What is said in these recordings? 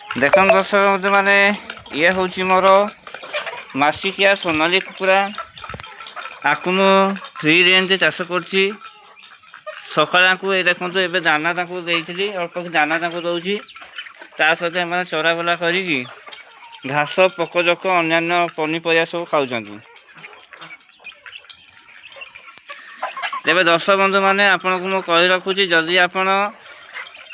देखो दर्शक मैंने ये हूँ मोर मासिकिया सोनाली कुकुरा आपको मु फ्री रेंज चाष करछि। सकाळ को ये देखो ए दाना देती अल्प दाना दौची ता सहित मैंने चराबुला करी घास पकजक अन्य पनीपरिया सब खाऊँ। तेरे दर्शक बंधु मैंने आपन को मु कहि रखुची जदि आपण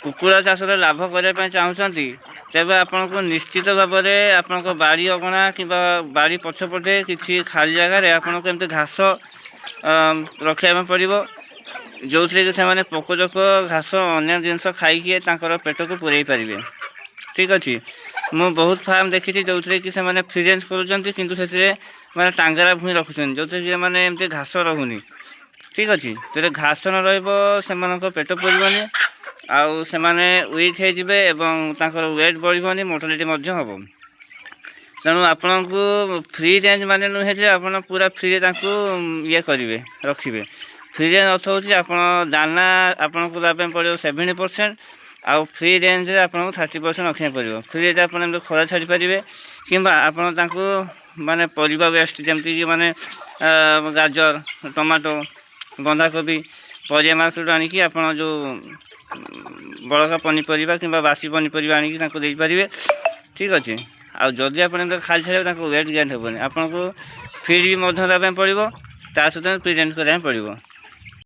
कुकुड़ा चाष लाभ करने चाहूँगी तेज आपन को निश्चित भाव में आपण बाड़ी अगणा कि बाड़ी पछपटे किसी खाली जगार आपन को एमती घास रखा पड़ो जो थे कि से पोकजोक घास अन्य जिनस खाई पेट को पूरे पारे। ठीक अच्छे मु बहुत फार्म देखी जो थे कि से फ्री रेंज कर मैंने टांगरा भूमि रखुच्च जो थे कि मैंने एमती घास रहुनी। ठीक अच्छे जो घास न रो पेट पूरबनी आउ से वीक हो वेट बढ़ोनी मोटालिटी हम। तेणु आपण को फ्री रेंज माने नुहे जे आपण पूरा फ्री ये करेंगे रखिए। फ्री रेंज अर्थ हूँ आप दाना आपन को देवाई पड़ो 70% आउ फ्री रेंज आपको 30% रखा पड़ो। फ्री रेंज आप खरा छाड़ी पारे कि माने परिबा वेस्ट जमती माने गाजर टमाटो बंधाकोबी परिया मार्केट आनिकी आप जो बड़का पनीपरिया कि बासी पनीपरिया आनिकी देपारे। ठीक अच्छे आउ जदि आप खाली छाड़े वेट गेन हेनी आपको फीड भी देवाई पड़ो ता सहित प्रेजेंट कराया पड़ो।